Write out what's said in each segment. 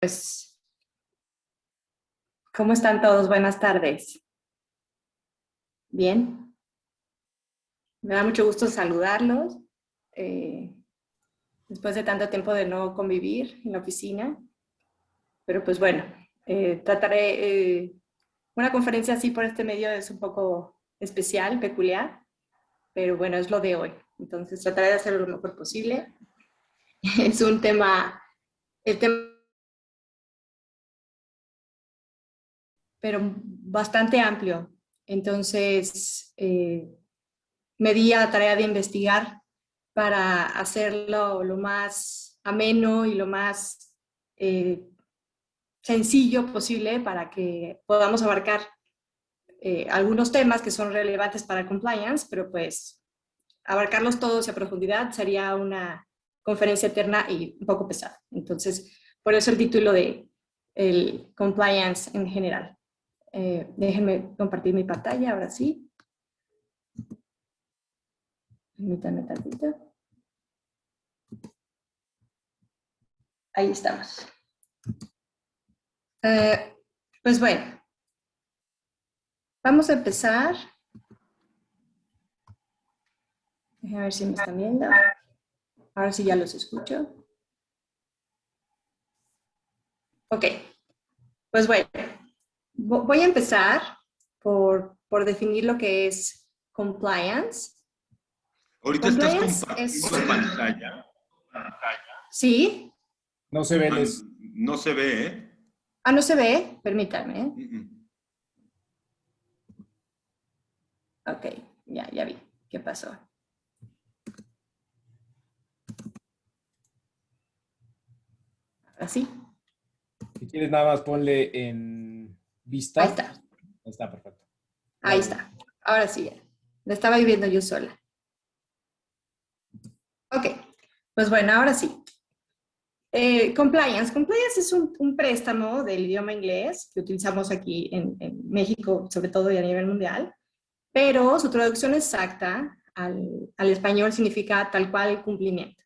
Pues, ¿cómo están todos? Buenas tardes. Bien. Me da mucho gusto saludarlos. eh, Después de tanto tiempo de no convivir en la oficina. Pero pues bueno, trataré, una conferencia así por este medio es un poco especial, peculiar, pero bueno, es lo de hoy. Entonces trataré de hacerlo lo mejor posible. Es un tema, el tema, pero bastante amplio. Entonces, me di a la tarea de investigar para hacerlo lo más ameno y lo más eh, sencillo posible para que podamos abarcar algunos temas que son relevantes para compliance, pero pues abarcarlos todos y a profundidad sería una conferencia eterna y un poco pesada. Entonces, por eso el título de el compliance en general. Déjenme compartir mi pantalla, ahora sí. Permítanme tantito. Ahí estamos. Pues bueno, vamos a empezar. Déjenme ver si me están viendo. Ahora sí ya los escucho. Ok, pues bueno, voy a empezar por definir lo que es compliance. Ahorita estás compartiendo pantalla. Sí. No se ve, Les. No se ve, ¿eh? Ah, no se ve. Permítanme. Ok, ya vi. ¿Qué pasó? ¿Así? Si quieres, nada más ponle en vista. Ahí está. Ahí está, perfecto. Ahí está. Ahora sí ya. Lo estaba viendo yo sola. Ok, pues bueno, ahora sí. Compliance. Compliance es un préstamo del idioma inglés que utilizamos aquí en México, sobre todo y a nivel mundial, pero su traducción exacta al español significa tal cual cumplimiento.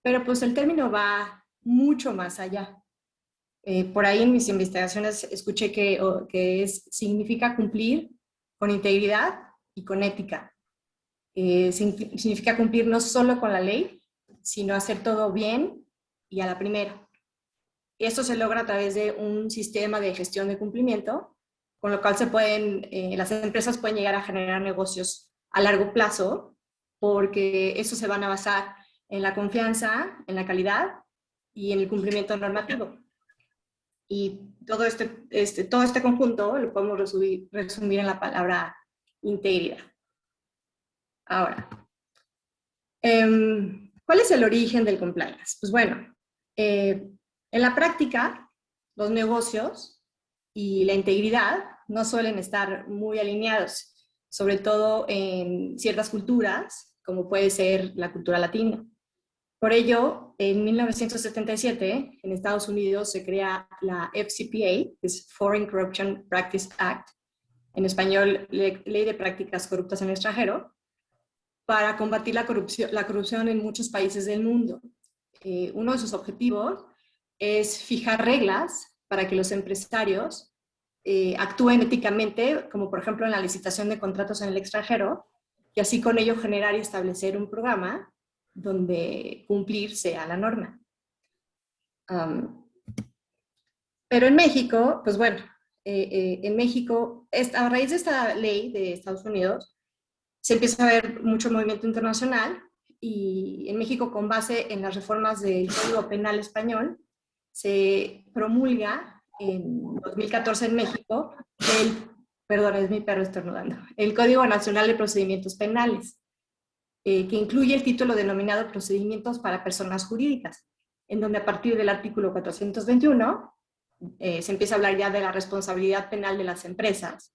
Pero pues el término va mucho más allá. Por ahí en mis investigaciones escuché que significa cumplir con integridad y con ética. Significa cumplir no solo con la ley, sino hacer todo bien y a la primera. Esto se logra a través de un sistema de gestión de cumplimiento, con lo cual las empresas pueden llegar a generar negocios a largo plazo, porque eso se van a basar en la confianza, en la calidad y en el cumplimiento normativo. Y todo este conjunto lo podemos resumir en la palabra integridad. Ahora, ¿cuál es el origen del compliance? Pues bueno, en la práctica, los negocios y la integridad no suelen estar muy alineados, sobre todo en ciertas culturas, como puede ser la cultura latina. Por ello, en 1977, en Estados Unidos se crea la FCPA, que es Foreign Corrupt Practices Act, en español, Ley de Prácticas Corruptas en el Extranjero, para combatir la corrupción en muchos países del mundo. Uno de sus objetivos es fijar reglas para que los empresarios actúen éticamente, como por ejemplo en la licitación de contratos en el extranjero, y así con ello generar y establecer un programa donde cumplir sea la norma. Pero en México, pues bueno, en México, a raíz de esta ley de Estados Unidos, se empieza a ver mucho movimiento internacional y en México, con base en las reformas del Código Penal español, se promulga en 2014 en México perdón, es mi perro estornudando, el Código Nacional de Procedimientos Penales, que incluye el título denominado Procedimientos para Personas Jurídicas, en donde a partir del artículo 421 se empieza a hablar ya de la responsabilidad penal de las empresas,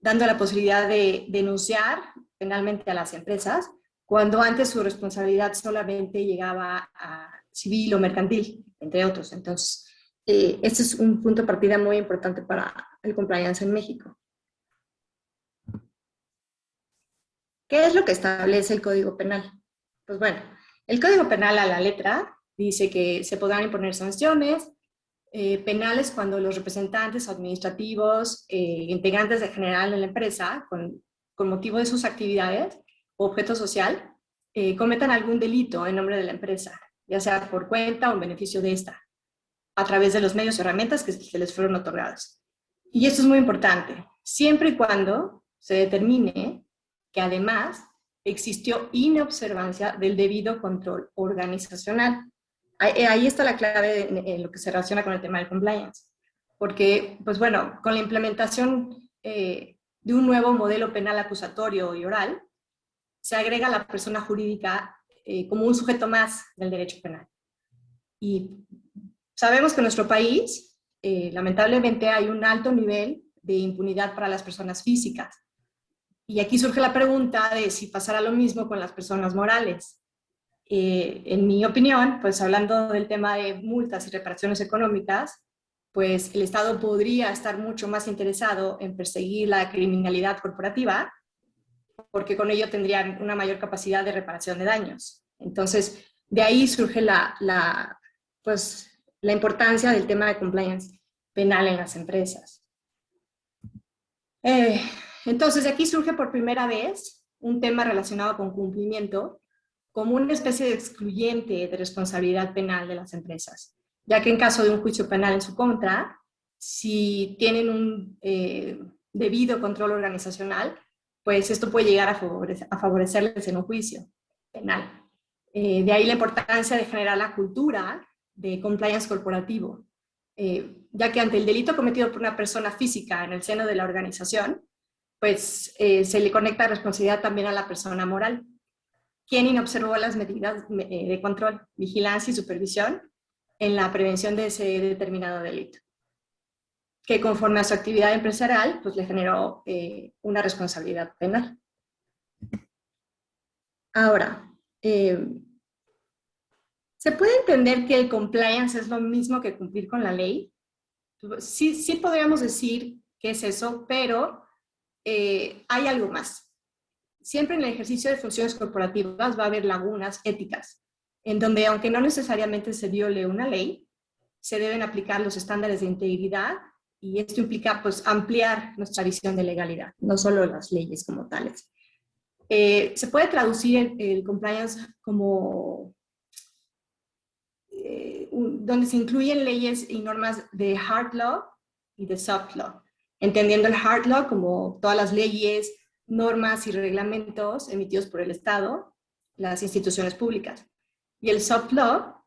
dando la posibilidad de denunciar penalmente a las empresas, cuando antes su responsabilidad solamente llegaba a civil o mercantil, entre otros. Entonces, este es un punto de partida muy importante para el compliance en México. ¿Qué es lo que establece el Código Penal? Pues bueno, el Código Penal a la letra dice que se podrán imponer sanciones penales cuando los representantes administrativos, integrantes de general de la empresa, con motivo de sus actividades o objeto social, cometan algún delito en nombre de la empresa, ya sea por cuenta o en beneficio de esta, a través de los medios y herramientas que se les fueron otorgados. Y esto es muy importante, siempre y cuando se determine que además existió inobservancia del debido control organizacional. Ahí está la clave en lo que se relaciona con el tema del compliance. Porque, pues bueno, con la implementación de un nuevo modelo penal acusatorio y oral, se agrega a la persona jurídica como un sujeto más del derecho penal. Y sabemos que en nuestro país, lamentablemente, hay un alto nivel de impunidad para las personas físicas. Y aquí surge la pregunta de si pasará lo mismo con las personas morales. En mi opinión, pues hablando del tema de multas y reparaciones económicas, pues el Estado podría estar mucho más interesado en perseguir la criminalidad corporativa, porque con ello tendrían una mayor capacidad de reparación de daños. Entonces, de ahí surge la importancia del tema de compliance penal en las empresas. Entonces, de aquí surge por primera vez un tema relacionado con cumplimiento como una especie de excluyente de responsabilidad penal de las empresas, ya que en caso de un juicio penal en su contra, si tienen un debido control organizacional, pues esto puede llegar a favorecerles en un juicio penal. De ahí la importancia de generar la cultura de compliance corporativo, ya que ante el delito cometido por una persona física en el seno de la organización, pues se le conecta responsabilidad también a la persona moral, quien inobservó las medidas de control, vigilancia y supervisión en la prevención de ese determinado delito, que conforme a su actividad empresarial, pues le generó una responsabilidad penal. Ahora, ¿se puede entender que el compliance es lo mismo que cumplir con la ley? Sí podríamos decir que es eso, pero hay algo más. Siempre en el ejercicio de funciones corporativas va a haber lagunas éticas, en donde aunque no necesariamente se viole una ley, se deben aplicar los estándares de integridad y esto implica pues ampliar nuestra visión de legalidad, no solo las leyes como tales. Se puede traducir el compliance como donde se incluyen leyes y normas de hard law y de soft law, entendiendo el hard law como todas las leyes, normas y reglamentos emitidos por el Estado, las instituciones públicas. Y el soft law,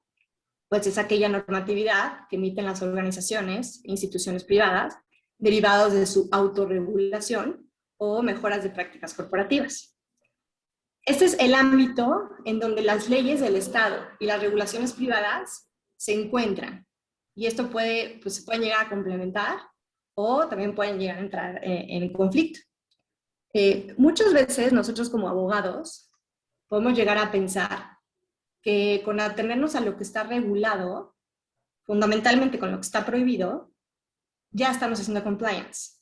pues es aquella normatividad que emiten las organizaciones e instituciones privadas derivados de su autorregulación o mejoras de prácticas corporativas. Este es el ámbito en donde las leyes del Estado y las regulaciones privadas se encuentran. Y esto se pueden llegar a complementar o también pueden llegar a entrar en conflicto. Muchas veces nosotros como abogados podemos llegar a pensar que con atenernos a lo que está regulado, fundamentalmente con lo que está prohibido, ya estamos haciendo compliance.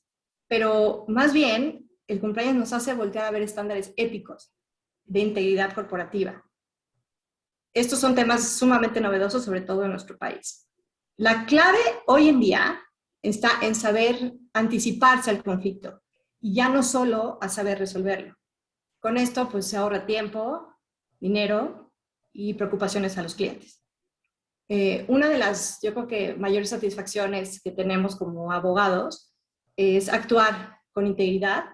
Pero más bien, el compliance nos hace voltear a ver estándares éticos de integridad corporativa. Estos son temas sumamente novedosos, sobre todo en nuestro país. La clave hoy en día está en saber anticiparse al conflicto y ya no solo a saber resolverlo. Con esto pues se ahorra tiempo, dinero y preocupaciones a los clientes. Una de las, yo creo que mayores satisfacciones que tenemos como abogados es actuar con integridad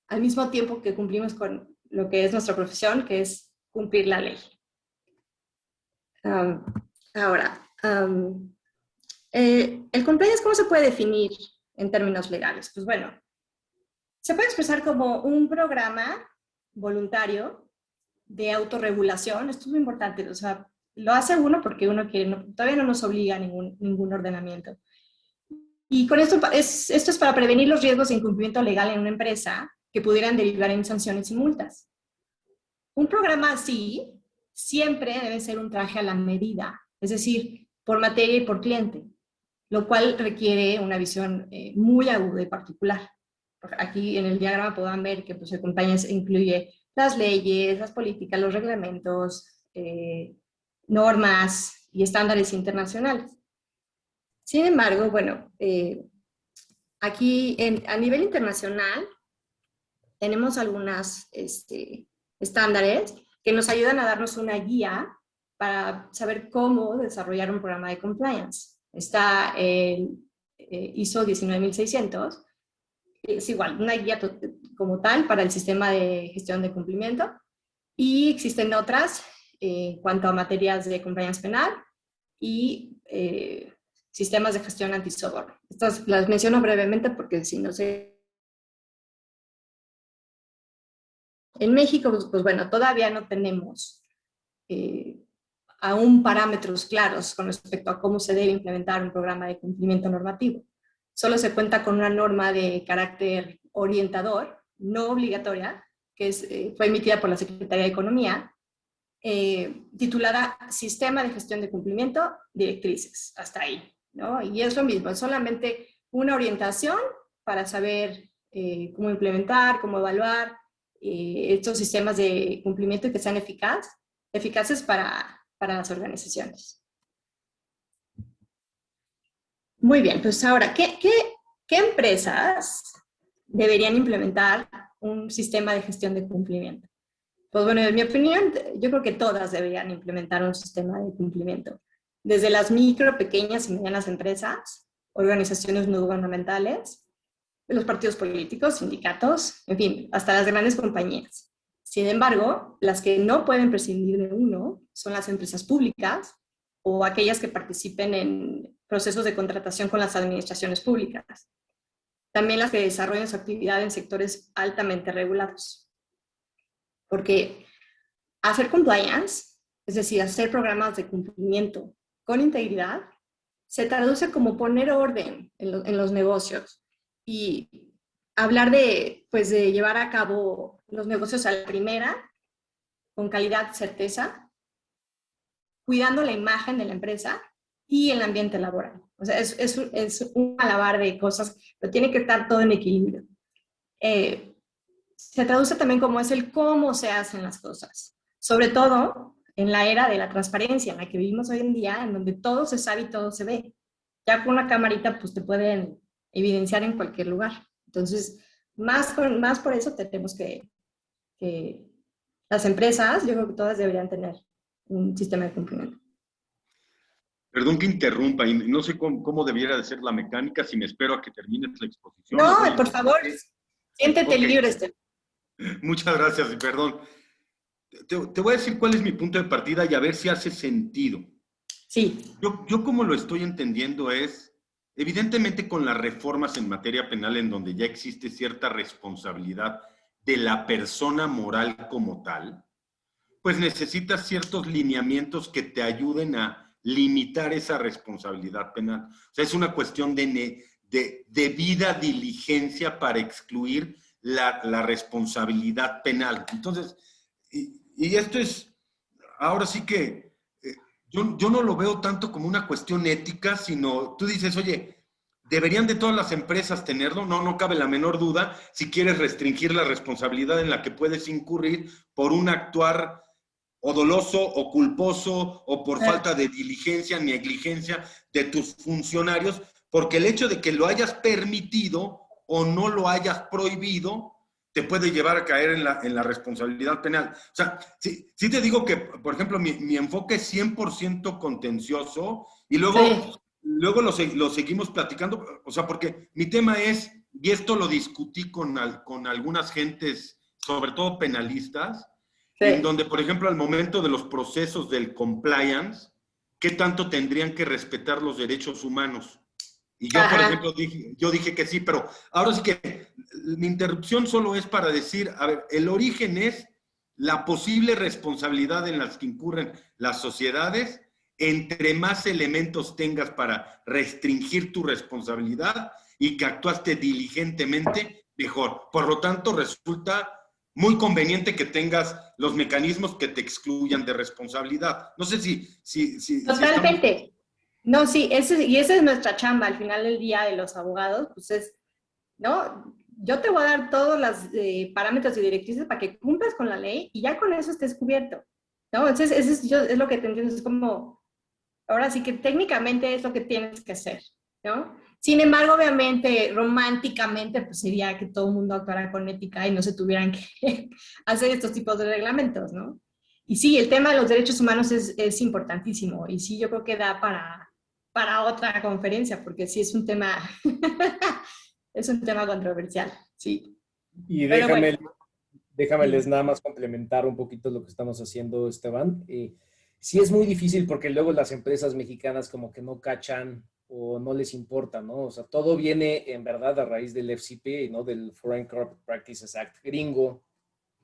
al mismo tiempo que cumplimos con lo que es nuestra profesión, que es cumplir la ley. El compliance, ¿cómo se puede definir en términos legales? Pues bueno, se puede expresar como un programa voluntario de autorregulación. Esto es muy importante, o sea, lo hace uno porque uno quiere, todavía no nos obliga a ningún ordenamiento. Y con esto es para prevenir los riesgos de incumplimiento legal en una empresa que pudieran derivar en sanciones y multas. Un programa así siempre debe ser un traje a la medida, es decir, por materia y por cliente, lo cual requiere una visión muy aguda y particular. Aquí en el diagrama podrán ver que pues, el compliance incluye las leyes, las políticas, los reglamentos, normas y estándares internacionales. Sin embargo, bueno, aquí a nivel internacional tenemos algunos estándares que nos ayudan a darnos una guía para saber cómo desarrollar un programa de compliance. Está el ISO 19600, es igual, una guía como tal para el sistema de gestión de cumplimiento, y existen otras en cuanto a materias de compliance penal y sistemas de gestión antisoborno. Estas las menciono brevemente porque si no sé. En México, pues bueno, todavía no tenemos aún parámetros claros con respecto a cómo se debe implementar un programa de cumplimiento normativo. Solo se cuenta con una norma de carácter orientador, no obligatoria, que fue emitida por la Secretaría de Economía, titulada Sistema de Gestión de Cumplimiento, Directrices, hasta ahí, ¿no? Y es lo mismo, es solamente una orientación para saber cómo implementar, cómo evaluar estos sistemas de cumplimiento y que sean eficaces para las organizaciones. Muy bien, pues ahora, ¿qué empresas deberían implementar un sistema de gestión de cumplimiento? Pues bueno, en mi opinión, yo creo que todas deberían implementar un sistema de cumplimiento. Desde las micro, pequeñas y medianas empresas, organizaciones no gubernamentales, los partidos políticos, sindicatos, en fin, hasta las grandes compañías. Sin embargo, las que no pueden prescindir de uno son las empresas públicas o aquellas que participen en procesos de contratación con las administraciones públicas. También las que desarrollen su actividad en sectores altamente regulados. Porque hacer compliance, es decir, hacer programas de cumplimiento con integridad, se traduce como poner orden en los negocios y hablar de llevar a cabo los negocios a la primera, con calidad, certeza, cuidando la imagen de la empresa y el ambiente laboral. O sea, es un malabar de cosas, pero tiene que estar todo en equilibrio. Se traduce también como es el cómo se hacen las cosas, sobre todo en la era de la transparencia en la que vivimos hoy en día, en donde todo se sabe y todo se ve. Ya con una camarita pues te pueden evidenciar en cualquier lugar. Entonces, más por eso tenemos que las empresas, yo creo que todas deberían tener un sistema de cumplimiento. Perdón que interrumpa, y no sé cómo debiera de ser la mecánica, si me espero a que termines la exposición. No, por favor, siéntete libre. Muchas gracias, perdón. Te voy a decir cuál es mi punto de partida y a ver si hace sentido. Sí. Yo como lo estoy entendiendo es, evidentemente con las reformas en materia penal en donde ya existe cierta responsabilidad de la persona moral como tal, pues necesitas ciertos lineamientos que te ayuden a limitar esa responsabilidad penal. O sea, es una cuestión de debida diligencia para excluir la responsabilidad penal. Entonces, y esto es, ahora sí que, yo no lo veo tanto como una cuestión ética, sino tú dices, oye, ¿deberían de todas las empresas tenerlo? No cabe la menor duda si quieres restringir la responsabilidad en la que puedes incurrir por un actuar o doloso o culposo o por falta de diligencia, negligencia de tus funcionarios, porque el hecho de que lo hayas permitido o no lo hayas prohibido te puede llevar a caer en la responsabilidad penal. O sea, sí te digo que, por ejemplo, mi enfoque es 100% contencioso y luego lo seguimos platicando, o sea, porque mi tema es, y esto lo discutí con algunas gentes, sobre todo penalistas, sí, en donde, por ejemplo, al momento de los procesos del compliance, ¿qué tanto tendrían que respetar los derechos humanos? Y yo, por ejemplo, dije que sí, pero ahora sí que mi interrupción solo es para decir, a ver, el origen es la posible responsabilidad en las que incurren las sociedades. Entre más elementos tengas para restringir tu responsabilidad y que actuaste diligentemente, mejor. Por lo tanto, resulta muy conveniente que tengas los mecanismos que te excluyan de responsabilidad. No sé si totalmente. Si no, sí, esa es nuestra chamba al final del día de los abogados, pues es, ¿no? Yo te voy a dar todos los parámetros y directrices para que cumplas con la ley y ya con eso estés cubierto, ¿no? Entonces, es lo que te entiendo, es como, ahora sí que técnicamente es lo que tienes que hacer, ¿no? Sin embargo, obviamente, románticamente, pues sería que todo el mundo actuara con ética y no se tuvieran que hacer estos tipos de reglamentos, ¿no? Y sí, el tema de los derechos humanos es importantísimo y sí, yo creo que da para otra conferencia, porque sí es un tema, es un tema controversial, sí. Y Pero bueno, déjame les dime. nada más complementar un poquito lo que estamos haciendo, Esteban. Sí es muy difícil porque luego las empresas mexicanas como que no cachan o no les importa, ¿no? O sea, todo viene en verdad a raíz del FCP, ¿no? Del Foreign Corrupt Practices Act gringo,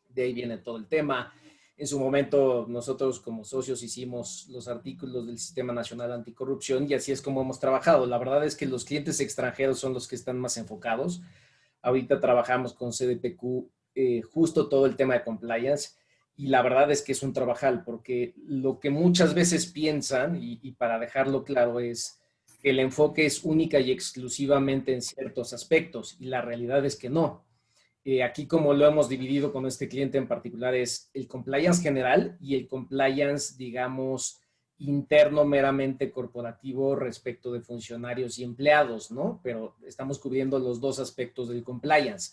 de ahí viene todo el tema. En su momento nosotros como socios hicimos los artículos del Sistema Nacional Anticorrupción y así es como hemos trabajado. La verdad es que los clientes extranjeros son los que están más enfocados. Ahorita trabajamos con CDPQ justo todo el tema de compliance y la verdad es que es un trabajal porque lo que muchas veces piensan, y para dejarlo claro, es que el enfoque es única y exclusivamente en ciertos aspectos y la realidad es que no. Aquí como lo hemos dividido con este cliente en particular es el compliance general y el compliance, digamos, interno meramente corporativo respecto de funcionarios y empleados, ¿no? Pero estamos cubriendo los dos aspectos del compliance.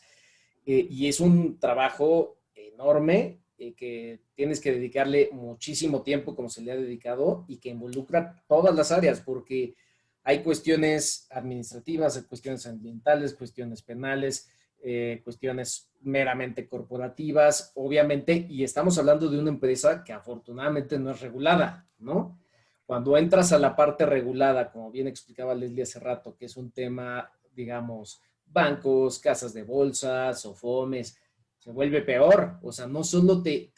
Y es un trabajo enorme que tienes que dedicarle muchísimo tiempo como se le ha dedicado y que involucra todas las áreas porque hay cuestiones administrativas, hay cuestiones ambientales, cuestiones penales, cuestiones meramente corporativas, obviamente, y estamos hablando de una empresa que afortunadamente no es regulada, ¿no? Cuando entras a la parte regulada, como bien explicaba Leslie hace rato, que es un tema, digamos, bancos, casas de bolsa, sofomes, se vuelve peor. O sea, no solo te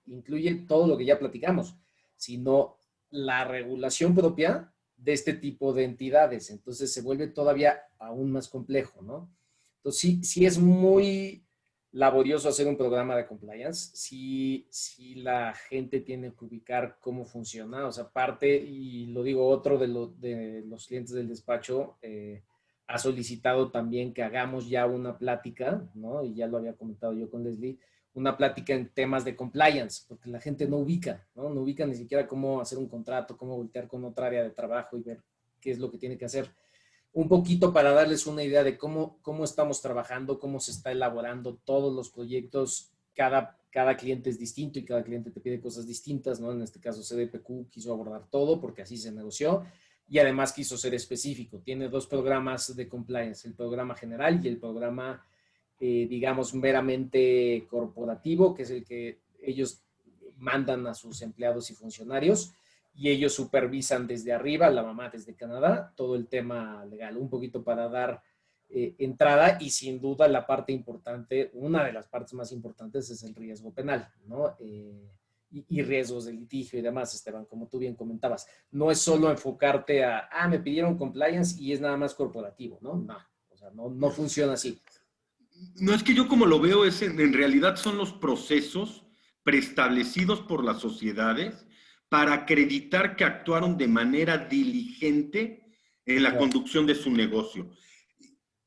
incluye todo lo que ya platicamos, sino la regulación propia de este tipo de entidades. Entonces se vuelve todavía aún más complejo, ¿no? Entonces sí es muy laborioso hacer un programa de compliance. Sí la gente tiene que ubicar cómo funciona. O sea, parte, y lo digo, otro de los clientes del despacho ha solicitado también que hagamos ya una plática, ¿no? Y ya lo había comentado yo con Leslie, una plática en temas de compliance, porque la gente no ubica, ¿no? No ubica ni siquiera cómo hacer un contrato, cómo voltear con otra área de trabajo y ver qué es lo que tiene que hacer. Un poquito para darles una idea de cómo estamos trabajando, cómo se está elaborando todos los proyectos. Cada cliente es distinto y cada cliente te pide cosas distintas, ¿no? En este caso CDPQ quiso abordar todo porque así se negoció y además quiso ser específico. Tiene dos programas de compliance, el programa general y el programa, digamos, meramente corporativo, que es el que ellos mandan a sus empleados y funcionarios y ellos supervisan desde arriba, la mamá desde Canadá, todo el tema legal, un poquito para dar entrada y sin duda la parte importante, una de las partes más importantes es el riesgo penal, ¿no? Y riesgos de litigio y demás, Esteban, como tú bien comentabas. No es solo enfocarte me pidieron compliance y es nada más corporativo, ¿no? No, o sea, no funciona así. No, es que yo como lo veo es en realidad son los procesos preestablecidos por las sociedades para acreditar que actuaron de manera diligente en la Claro. conducción de su negocio.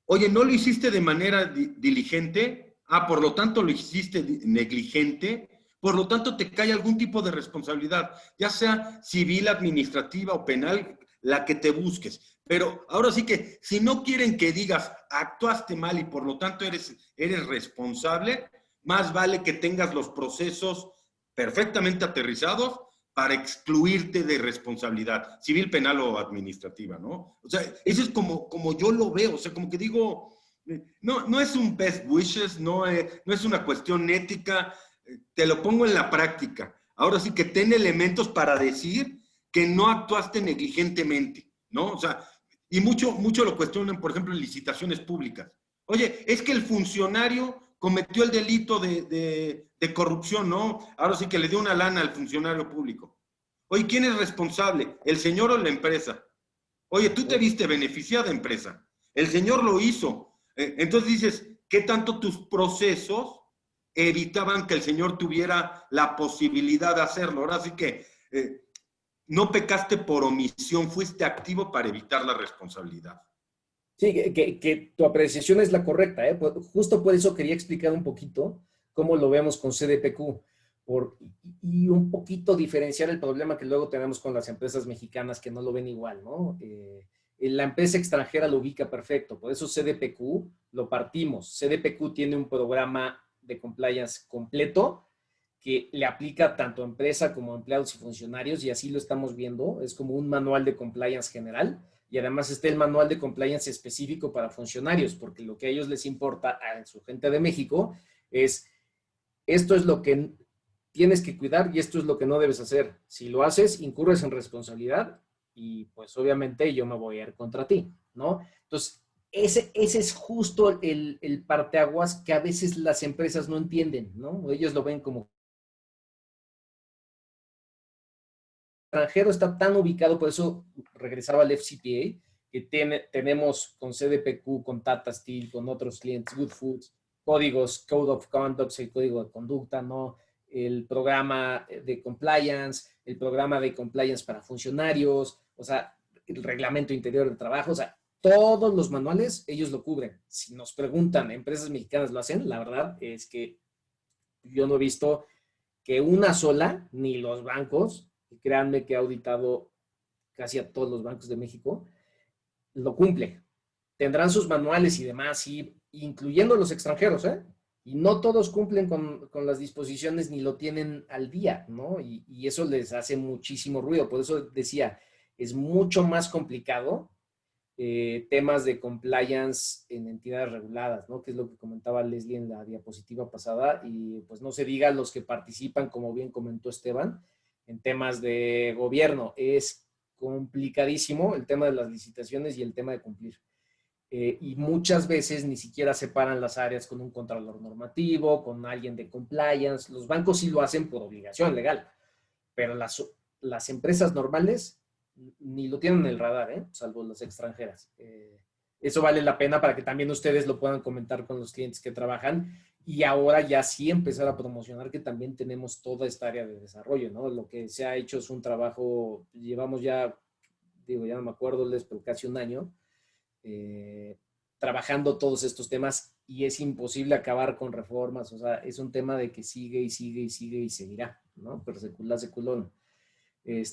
Oye, ¿no lo hiciste de manera diligente? Por lo tanto lo hiciste negligente, por lo tanto te cae algún tipo de responsabilidad, ya sea civil, administrativa o penal, la que te busques. Pero ahora sí que si no quieren que digas actuaste mal y por lo tanto eres responsable, más vale que tengas los procesos perfectamente aterrizados para excluirte de responsabilidad civil, penal o administrativa, ¿no? O sea, eso es como yo lo veo, o sea, como que digo, no es un best wishes, no es una cuestión ética, te lo pongo en la práctica. Ahora sí que ten elementos para decir que no actuaste negligentemente, ¿no? O sea, y mucho lo cuestionan, por ejemplo, en licitaciones públicas. Oye, es que el funcionario cometió el delito de corrupción, ¿no? Ahora sí que le dio una lana al funcionario público. Oye, ¿quién es responsable? ¿El señor o la empresa? Oye, tú te viste beneficiada, empresa. El señor lo hizo. Entonces dices, ¿qué tanto tus procesos evitaban que el señor tuviera la posibilidad de hacerlo? Ahora sí que no pecaste por omisión, fuiste activo para evitar la responsabilidad. Sí, que tu apreciación es la correcta, ¿eh? Justo por eso quería explicar un poquito cómo lo vemos con CDPQ y un poquito diferenciar el problema que luego tenemos con las empresas mexicanas que no lo ven igual, ¿no? la empresa extranjera lo ubica perfecto. Por eso CDPQ lo partimos. CDPQ tiene un programa de compliance completo que le aplica tanto a empresa como a empleados y funcionarios, y así lo estamos viendo. Es como un manual de compliance general, y además está el manual de compliance específico para funcionarios, porque lo que a ellos les importa, a su gente de México, es esto es lo que tienes que cuidar y esto es lo que no debes hacer. Si lo haces, incurres en responsabilidad y pues obviamente yo me voy a ir contra ti, ¿no? Entonces, ese es justo el parteaguas que a veces las empresas no entienden, ¿no? Ellos lo ven como extranjero, está tan ubicado, por eso regresaba al FCPA, que tenemos con CDPQ, con Tata Steel, con otros clientes, Good Foods, códigos, Code of Conduct, el código de conducta, ¿no? El programa de compliance, el programa de compliance para funcionarios, o sea, el reglamento interior de trabajo, o sea, todos los manuales ellos lo cubren. Si nos preguntan, ¿empresas mexicanas lo hacen? La verdad es que yo no he visto que una sola, ni los bancos, y créanme que he auditado casi a todos los bancos de México, lo cumple. Tendrán sus manuales y demás, y, incluyendo los extranjeros, ¿eh? Y no todos cumplen con las disposiciones ni lo tienen al día, ¿no? Y eso les hace muchísimo ruido. Por eso decía, es mucho más complicado temas de compliance en entidades reguladas, ¿no? Que es lo que comentaba Leslie en la diapositiva pasada, y pues no se diga los que participan, como bien comentó Esteban, en temas de gobierno. Es complicadísimo el tema de las licitaciones y el tema de cumplir. Y muchas veces ni siquiera separan las áreas con un controlador normativo, con alguien de compliance. Los bancos sí lo hacen por obligación legal, pero las empresas normales ni lo tienen en el radar, salvo las extranjeras. Eso vale la pena para que también ustedes lo puedan comentar con los clientes que trabajan, y ahora ya sí empezar a promocionar que también tenemos toda esta área de desarrollo, ¿no? Lo que se ha hecho es un trabajo, llevamos ya, digo, ya no me acuerdo, pero casi un año, trabajando todos estos temas, y es imposible acabar con reformas. O sea, es un tema de que sigue y sigue y sigue y seguirá, ¿no? Per secula seculón.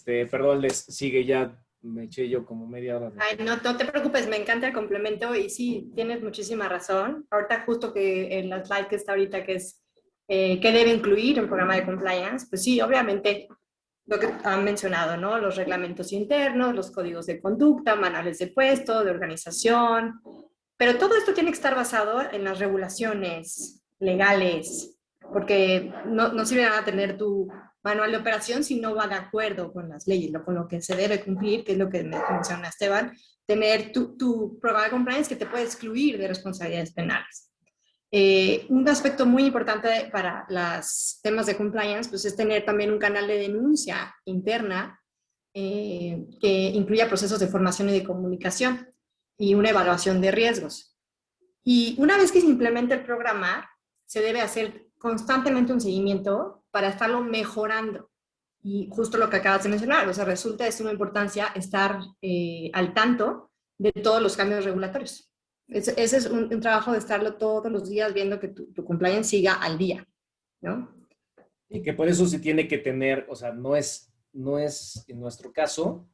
Perdón, les sigue, ya me eché yo como media hora. Ay, no, no te preocupes, me encanta el complemento y sí, tienes muchísima razón. Ahorita justo que en la slide que está ahorita, que es qué debe incluir un programa de compliance, pues sí, obviamente lo que han mencionado, ¿no? Los reglamentos internos, los códigos de conducta, manuales de puesto, de organización, pero todo esto tiene que estar basado en las regulaciones legales, porque no sirve nada tener tu manual de operación si no va de acuerdo con las leyes, con lo que se debe cumplir, que es lo que menciona Esteban, tener tu programa de compliance que te puede excluir de responsabilidades penales. Un aspecto muy importante para los temas de compliance pues, es tener también un canal de denuncia interna que incluya procesos de formación y de comunicación y una evaluación de riesgos. Y una vez que se implementa el programa, se debe hacer constantemente un seguimiento para estarlo mejorando. Y justo lo que acabas de mencionar, o sea, resulta de suma importancia estar al tanto de todos los cambios regulatorios. Ese es un trabajo de estarlo todos los días viendo que tu compliance siga al día, ¿no? Y que por eso se tiene que tener, o sea, no es en nuestro caso,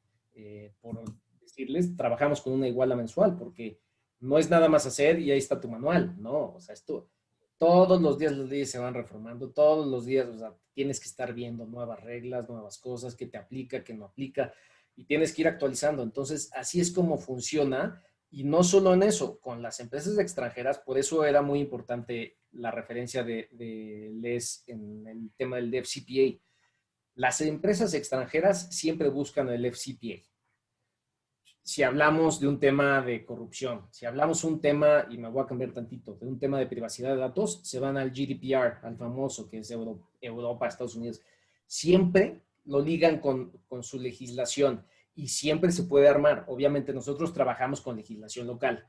por decirles, trabajamos con una iguala mensual, porque no es nada más hacer y ahí está tu manual, no, o sea, esto, todos los días las leyes se van reformando, todos los días, o sea, tienes que estar viendo nuevas reglas, nuevas cosas, qué te aplica, qué no aplica, y tienes que ir actualizando. Entonces, así es como funciona. Y no solo en eso, con las empresas extranjeras, por eso era muy importante la referencia de Les en el tema del FCPA. Las empresas extranjeras siempre buscan el FCPA. Si hablamos de un tema de corrupción, si hablamos un tema, y me voy a cambiar tantito, de un tema de privacidad de datos, se van al GDPR, al famoso, que es Europa, Estados Unidos. Siempre lo ligan con su legislación y siempre se puede armar. Obviamente nosotros trabajamos con legislación local,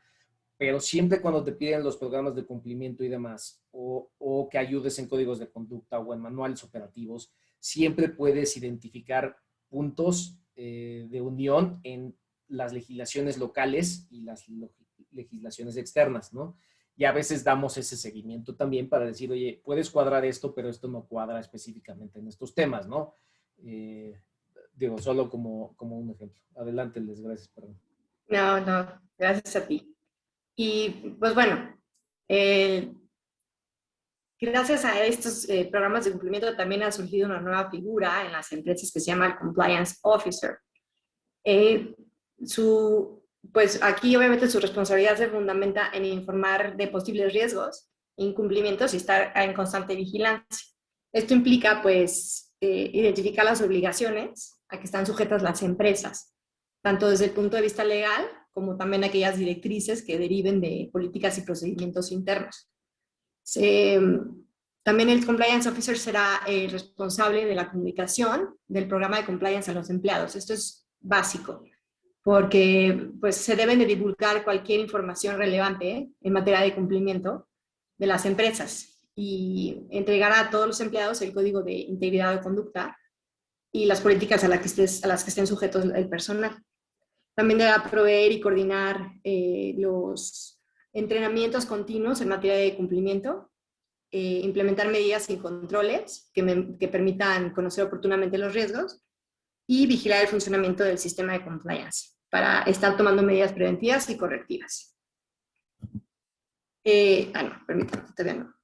pero siempre cuando te piden los programas de cumplimiento y demás, o que ayudes en códigos de conducta o en manuales operativos, siempre puedes identificar puntos de unión en las legislaciones locales y las legislaciones externas, ¿no? Y a veces damos ese seguimiento también para decir, oye, puedes cuadrar esto, pero esto no cuadra específicamente en estos temas, ¿no? Digo, solo como un ejemplo. Adelante, les gracias, perdón. No, no, gracias a ti. Y pues bueno, eh, gracias a estos programas de cumplimiento también ha surgido una nueva figura en las empresas que se llama el Compliance Officer. Eh, su, pues aquí obviamente su responsabilidad se fundamenta en informar de posibles riesgos, incumplimientos y estar en constante vigilancia. Esto implica pues identificar las obligaciones a que están sujetas las empresas, tanto desde el punto de vista legal como también aquellas directrices que deriven de políticas y procedimientos internos. Se, también el Compliance Officer será el responsable de la comunicación del programa de compliance a los empleados. Esto es básico, porque pues, se deben de divulgar cualquier información relevante en materia de cumplimiento de las empresas y entregar a todos los empleados el código de integridad de conducta y las políticas a las que estén sujetos el personal. También debe proveer y coordinar los entrenamientos continuos en materia de cumplimiento, implementar medidas y controles que permitan conocer oportunamente los riesgos y vigilar el funcionamiento del sistema de compliance para estar tomando medidas preventivas y correctivas. No, permítame, todavía no.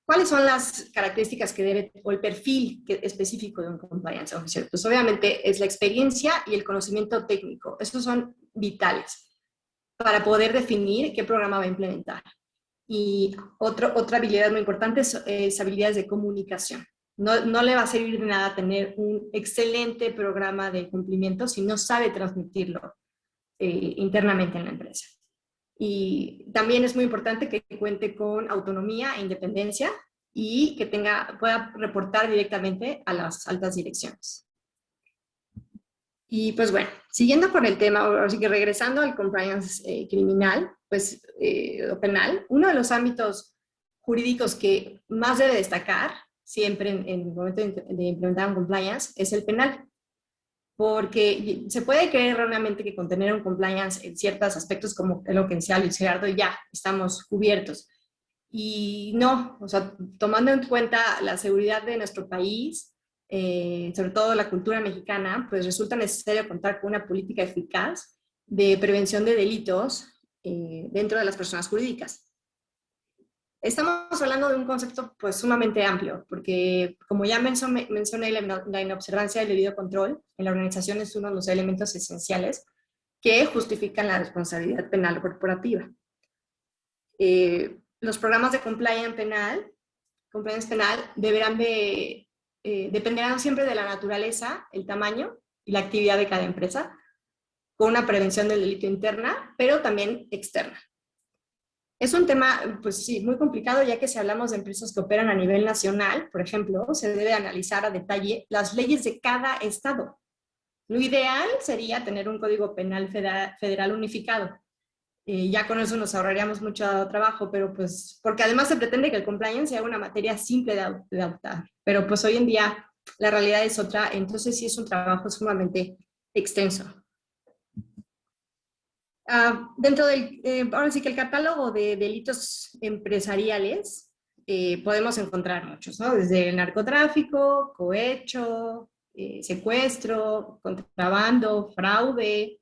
¿Cuáles son las características que debe, o el perfil específico de un compliance officer? Pues obviamente es la experiencia y el conocimiento técnico. Esos son vitales para poder definir qué programa va a implementar. Y otra habilidad muy importante es habilidades de comunicación. No le va a servir de nada tener un excelente programa de cumplimiento si no sabe transmitirlo internamente en la empresa. Y también es muy importante que cuente con autonomía e independencia y que pueda reportar directamente a las altas direcciones. Y pues bueno, siguiendo con el tema, así que regresando al compliance criminal, pues, o penal, uno de los ámbitos jurídicos que más debe destacar siempre en el momento de implementar un compliance es el penal. Porque se puede creer erróneamente que con tener un compliance en ciertos aspectos como lo que decía Luis Gerardo, ya estamos cubiertos. Y no, o sea, tomando en cuenta la seguridad de nuestro país, sobre todo la cultura mexicana, pues resulta necesario contar con una política eficaz de prevención de delitos dentro de las personas jurídicas. Estamos hablando de un concepto pues sumamente amplio, porque como ya mencioné, la inobservancia del debido control en la organización es uno de los elementos esenciales que justifican la responsabilidad penal corporativa. Los programas de compliance penal dependerán siempre de la naturaleza, el tamaño y la actividad de cada empresa, con una prevención del delito interna, pero también externa. Es un tema, pues sí, muy complicado, ya que si hablamos de empresas que operan a nivel nacional, por ejemplo, se debe analizar a detalle las leyes de cada estado. Lo ideal sería tener un código penal federal unificado. Ya con eso nos ahorraríamos mucho trabajo, pero pues, porque además se pretende que el compliance sea una materia simple de adoptar, pero pues hoy en día la realidad es otra, entonces sí es un trabajo sumamente extenso. Dentro del, ahora sí que el catálogo de delitos empresariales podemos encontrar muchos, ¿no? Desde el narcotráfico, cohecho, secuestro, contrabando, fraude,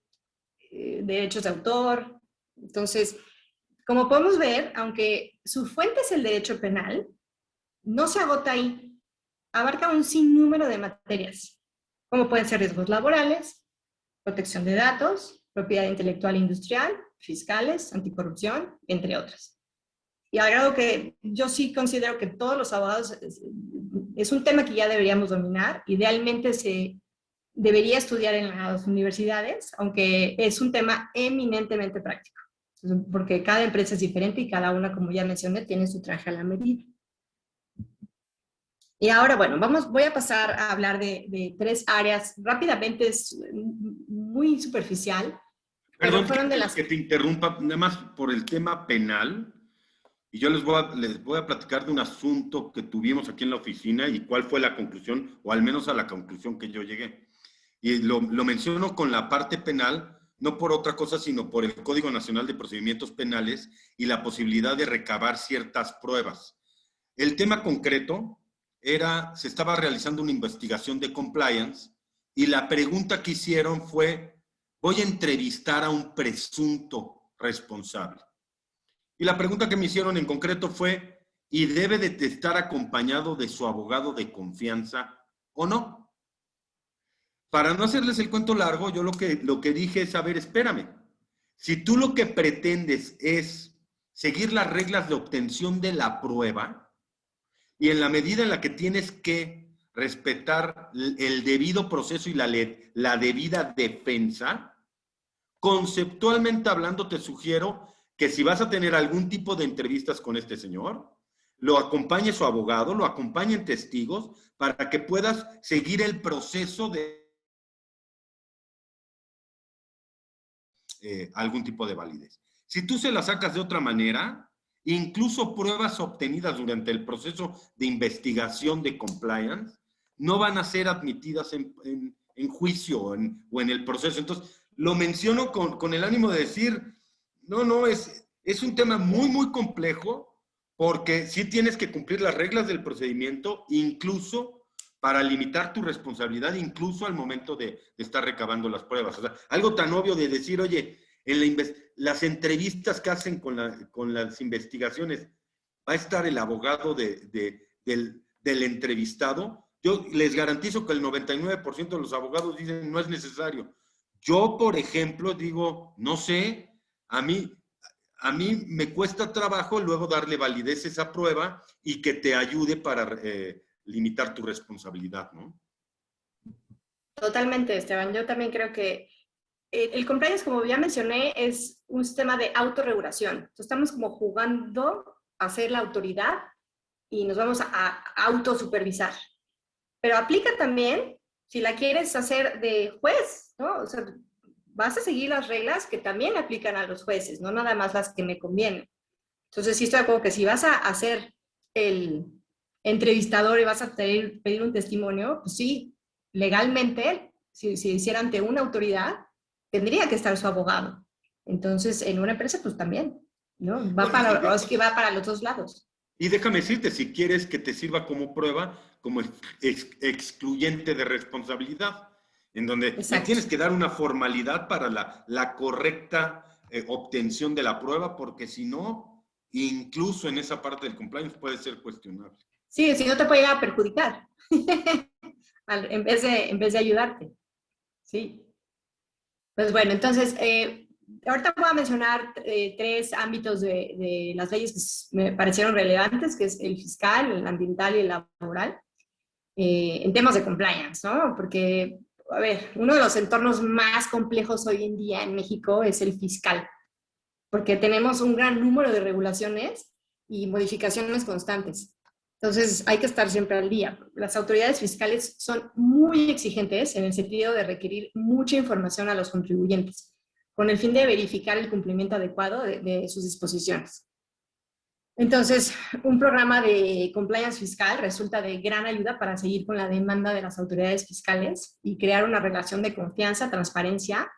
derechos de autor. Entonces, como podemos ver, aunque su fuente es el derecho penal, no se agota ahí. Abarca un sinnúmero de materias, como pueden ser riesgos laborales, protección de datos, propiedad intelectual industrial, fiscales, anticorrupción, entre otras. Y algo que yo sí considero que todos los abogados es un tema que ya deberíamos dominar. Idealmente se debería estudiar en las universidades, aunque es un tema eminentemente práctico, porque cada empresa es diferente y cada una, como ya mencioné, tiene su traje a la medida. Y ahora, bueno, voy a pasar a hablar de tres áreas. Rápidamente, es muy superficial. Perdón que te interrumpa, nada más por el tema penal. Y yo les voy a platicar de un asunto que tuvimos aquí en la oficina y cuál fue la conclusión, o al menos a la conclusión que yo llegué. Y lo menciono con la parte penal, no por otra cosa, sino por el Código Nacional de Procedimientos Penales y la posibilidad de recabar ciertas pruebas. El tema concreto se estaba realizando una investigación de compliance y la pregunta que hicieron fue, voy a entrevistar a un presunto responsable. Y la pregunta que me hicieron en concreto fue, ¿y debe de estar acompañado de su abogado de confianza o no? Para no hacerles el cuento largo, yo lo que dije es, a ver, espérame. Si tú lo que pretendes es seguir las reglas de obtención de la prueba, y en la medida en la que tienes que respetar el debido proceso y la debida defensa, conceptualmente hablando, te sugiero que si vas a tener algún tipo de entrevistas con este señor, lo acompañe su abogado, lo acompañen testigos, para que puedas seguir el proceso de algún tipo de validez. Si tú se la sacas de otra manera, incluso pruebas obtenidas durante el proceso de investigación de compliance no van a ser admitidas en juicio o en el proceso. Entonces, lo menciono con el ánimo de decir, no, es un tema muy, muy complejo, porque sí tienes que cumplir las reglas del procedimiento, incluso para limitar tu responsabilidad, incluso al momento de estar recabando las pruebas. O sea, algo tan obvio de decir, oye, en las entrevistas que hacen con las investigaciones, va a estar el abogado del entrevistado. Yo les garantizo que el 99% de los abogados dicen, no es necesario. Yo, por ejemplo, digo, no sé, a mí me cuesta trabajo luego darle validez a esa prueba y que te ayude para limitar tu responsabilidad, ¿no? Totalmente, Esteban. Yo también creo que el compliance, como ya mencioné, es un sistema de autorregulación. Entonces, estamos como jugando a ser la autoridad y nos vamos a autosupervisar. Pero aplica también si la quieres hacer de juez, ¿no? O sea, vas a seguir las reglas que también aplican a los jueces, no nada más las que me convienen. Entonces, sí estoy de acuerdo que si vas a hacer el entrevistador y vas a pedir un testimonio, pues sí, legalmente, si hiciera ante una autoridad, tendría que estar su abogado. Entonces, en una empresa, pues también, ¿no? Es que va para los dos lados. Y déjame decirte, si quieres que te sirva como prueba, como excluyente de responsabilidad, en donde me tienes que dar una formalidad para la correcta obtención de la prueba, porque si no, incluso en esa parte del compliance puede ser cuestionable. Sí, si no te puede llegar a perjudicar, en vez de ayudarte. Sí. Pues bueno, entonces, ahorita voy a mencionar tres ámbitos de las leyes que me parecieron relevantes, que es el fiscal, el ambiental y el laboral, en temas de compliance, ¿no? Porque, a ver, uno de los entornos más complejos hoy en día en México es el fiscal, porque tenemos un gran número de regulaciones y modificaciones constantes. Entonces, hay que estar siempre al día. Las autoridades fiscales son muy exigentes en el sentido de requerir mucha información a los contribuyentes, con el fin de verificar el cumplimiento adecuado de sus disposiciones. Entonces, un programa de compliance fiscal resulta de gran ayuda para seguir con la demanda de las autoridades fiscales y crear una relación de confianza, transparencia,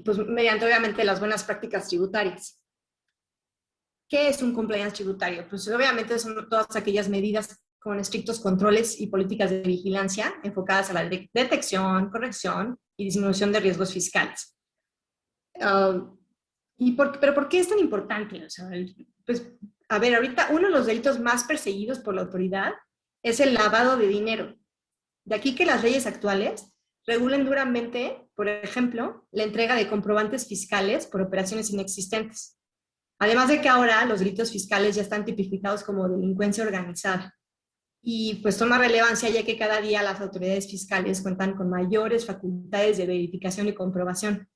pues mediante obviamente las buenas prácticas tributarias. ¿Qué es un compliance tributario? Pues obviamente son todas aquellas medidas con estrictos controles y políticas de vigilancia enfocadas a la detección, corrección y disminución de riesgos fiscales. ¿Pero por qué es tan importante? O sea, pues, a ver, ahorita uno de los delitos más perseguidos por la autoridad es el lavado de dinero. De aquí que las leyes actuales regulen duramente, por ejemplo, la entrega de comprobantes fiscales por operaciones inexistentes. Además de que ahora los delitos fiscales ya están tipificados como delincuencia organizada. Y pues toma relevancia ya que cada día las autoridades fiscales cuentan con mayores facultades de verificación y comprobación.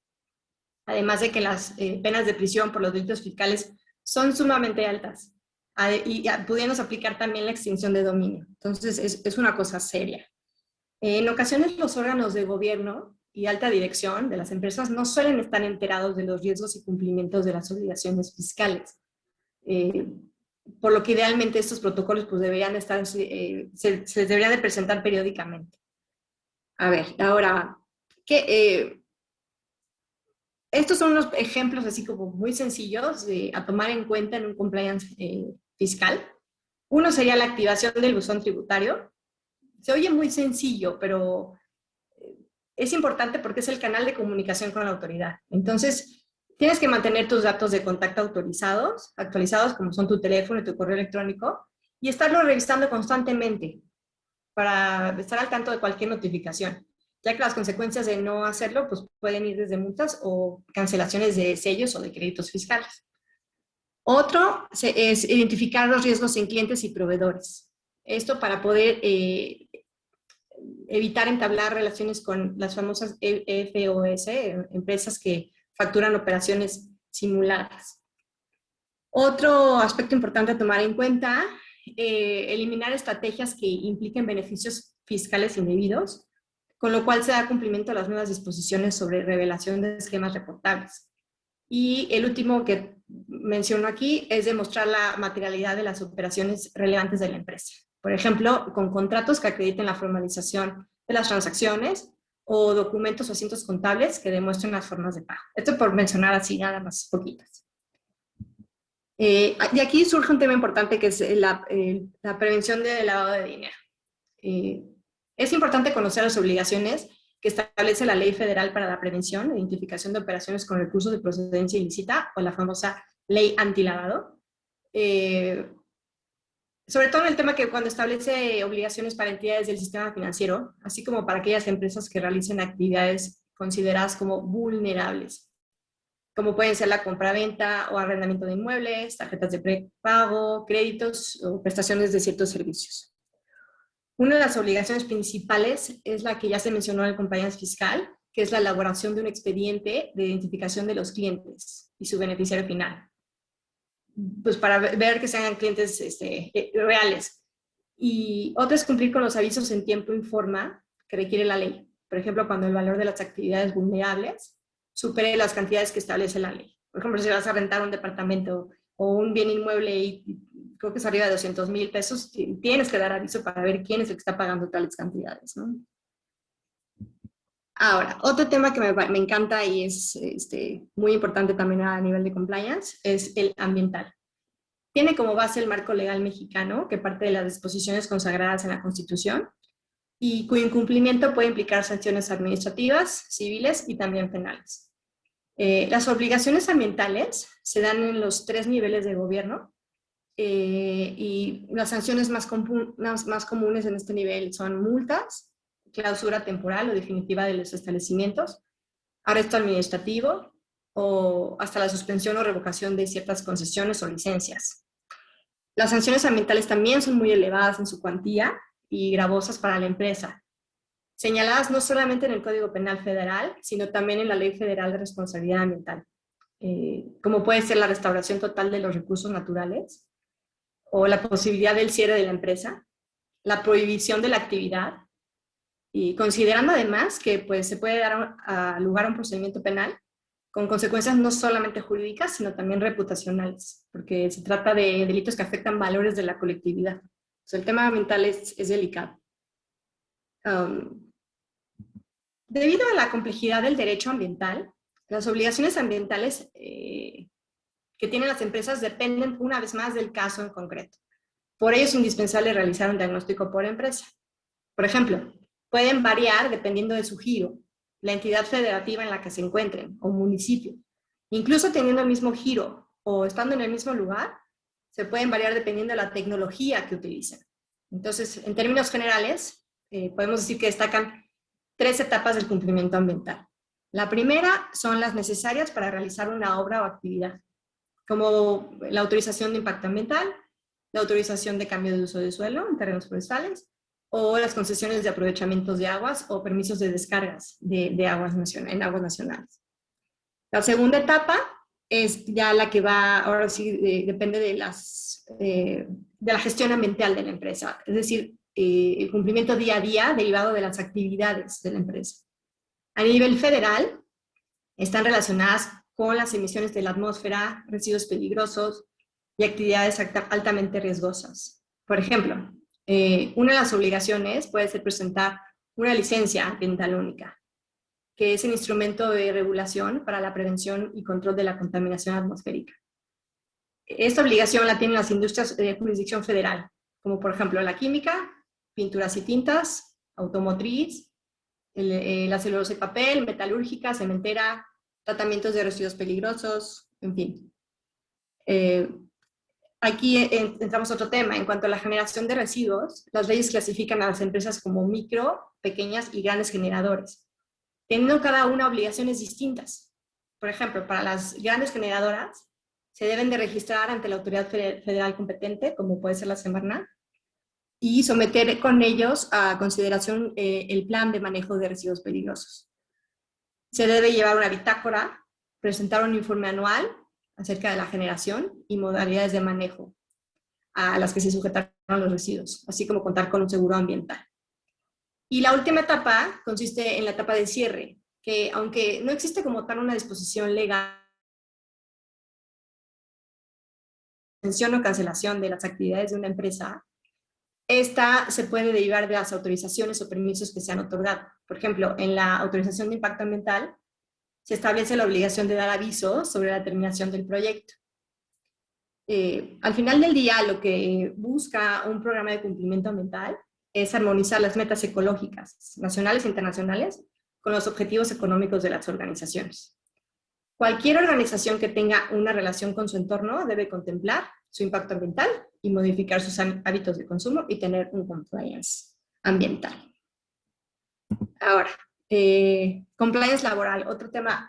Además de que las penas de prisión por los delitos fiscales son sumamente altas. Y pudiéndose aplicar también la extinción de dominio. Entonces es una cosa seria. En ocasiones los órganos de gobierno y alta dirección de las empresas no suelen estar enterados de los riesgos y cumplimientos de las obligaciones fiscales. Por lo que idealmente estos protocolos pues deberían estar, se les debería de presentar periódicamente. A ver, ahora, estos son unos ejemplos así como muy sencillos a tomar en cuenta en un compliance fiscal. Uno sería la activación del buzón tributario. Se oye muy sencillo, pero es importante porque es el canal de comunicación con la autoridad. Entonces, tienes que mantener tus datos de contacto actualizados, como son tu teléfono y tu correo electrónico, y estarlo revisando constantemente para estar al tanto de cualquier notificación, ya que las consecuencias de no hacerlo pues, pueden ir desde multas o cancelaciones de sellos o de créditos fiscales. Otro es identificar los riesgos en clientes y proveedores. Esto para poder evitar entablar relaciones con las famosas FOS, empresas que facturan operaciones simuladas. Otro aspecto importante a tomar en cuenta, eliminar estrategias que impliquen beneficios fiscales indebidos, con lo cual se da cumplimiento a las nuevas disposiciones sobre revelación de esquemas reportables. Y el último que menciono aquí es demostrar la materialidad de las operaciones relevantes de la empresa. Por ejemplo, con contratos que acrediten la formalización de las transacciones o documentos o asientos contables que demuestren las formas de pago. Esto por mencionar así nada más poquitas. Y aquí surge un tema importante que es la prevención del lavado de dinero. Es importante conocer las obligaciones que establece la Ley Federal para la Prevención e Identificación de Operaciones con Recursos de Procedencia Ilícita, o la famosa Ley Antilavado. Sobre todo en el tema que cuando establece obligaciones para entidades del sistema financiero, así como para aquellas empresas que realicen actividades consideradas como vulnerables, como pueden ser la compra-venta o arrendamiento de inmuebles, tarjetas de prepago, créditos o prestaciones de ciertos servicios. Una de las obligaciones principales es la que ya se mencionó en el compliance fiscal, que es la elaboración de un expediente de identificación de los clientes y su beneficiario final. Pues para ver que sean clientes reales. Y otra es cumplir con los avisos en tiempo y forma que requiere la ley. Por ejemplo, cuando el valor de las actividades vulnerables supere las cantidades que establece la ley. Por ejemplo, si vas a rentar un departamento o un bien inmueble y creo que es arriba de 200,000 pesos, tienes que dar aviso para ver quién es el que está pagando tales cantidades, ¿no? Ahora, otro tema que me encanta y es muy importante también a nivel de compliance es el ambiental. Tiene como base el marco legal mexicano, que parte de las disposiciones consagradas en la Constitución y cuyo incumplimiento puede implicar sanciones administrativas, civiles y también penales. Las obligaciones ambientales se dan en los 3 niveles de gobierno y las sanciones más comunes en este nivel son multas, clausura temporal o definitiva de los establecimientos, arresto administrativo o hasta la suspensión o revocación de ciertas concesiones o licencias. Las sanciones ambientales también son muy elevadas en su cuantía y gravosas para la empresa, señaladas no solamente en el Código Penal Federal, sino también en la Ley Federal de Responsabilidad Ambiental, como puede ser la restauración total de los recursos naturales o la posibilidad del cierre de la empresa, la prohibición de la actividad, y considerando además que pues, se puede dar lugar a un procedimiento penal con consecuencias no solamente jurídicas, sino también reputacionales, porque se trata de delitos que afectan valores de la colectividad. O sea, el tema ambiental es delicado. Debido a la complejidad del derecho ambiental, las obligaciones ambientales que tienen las empresas dependen una vez más del caso en concreto. Por ello es indispensable realizar un diagnóstico por empresa. Por ejemplo, pueden variar dependiendo de su giro, la entidad federativa en la que se encuentren o municipio. Incluso teniendo el mismo giro o estando en el mismo lugar, se pueden variar dependiendo de la tecnología que utilicen. Entonces, en términos generales, podemos decir que destacan 3 etapas del cumplimiento ambiental. La primera son las necesarias para realizar una obra o actividad, como la autorización de impacto ambiental, la autorización de cambio de uso de suelo en terrenos forestales, o las concesiones de aprovechamientos de aguas o permisos de descargas de aguas en aguas nacionales. La segunda etapa es ya la que va, ahora sí, depende de la gestión ambiental de la empresa, es decir, el cumplimiento día a día derivado de las actividades de la empresa. A nivel federal, están relacionadas con las emisiones de la atmósfera, residuos peligrosos y actividades altamente riesgosas. Por ejemplo, una de las obligaciones puede ser presentar una licencia ambiental única, que es el instrumento de regulación para la prevención y control de la contaminación atmosférica. Esta obligación la tienen las industrias de jurisdicción federal, como por ejemplo la química, pinturas y tintas, automotriz, la celulosa y papel, metalúrgica, cementera, tratamientos de residuos peligrosos, en fin. Aquí entramos a otro tema. En cuanto a la generación de residuos, las leyes clasifican a las empresas como micro, pequeñas y grandes generadores, teniendo cada una obligaciones distintas. Por ejemplo, para las grandes generadoras, se deben de registrar ante la autoridad federal competente, como puede ser la Semarnat, y someter con ellos a consideración el plan de manejo de residuos peligrosos. Se debe llevar una bitácora, presentar un informe anual acerca de la generación y modalidades de manejo a las que se sujetaron los residuos, así como contar con un seguro ambiental. Y la última etapa consiste en la etapa de cierre, que aunque no existe como tal una disposición legal, suspensión o cancelación de las actividades de una empresa, esta se puede derivar de las autorizaciones o permisos que se han otorgado. Por ejemplo, en la autorización de impacto ambiental se establece la obligación de dar aviso sobre la terminación del proyecto. Al final del día, lo que busca un programa de cumplimiento ambiental es armonizar las metas ecológicas nacionales e internacionales con los objetivos económicos de las organizaciones. Cualquier organización que tenga una relación con su entorno debe contemplar su impacto ambiental y modificar sus hábitos de consumo y tener un compliance ambiental. Ahora, compliance laboral, otro tema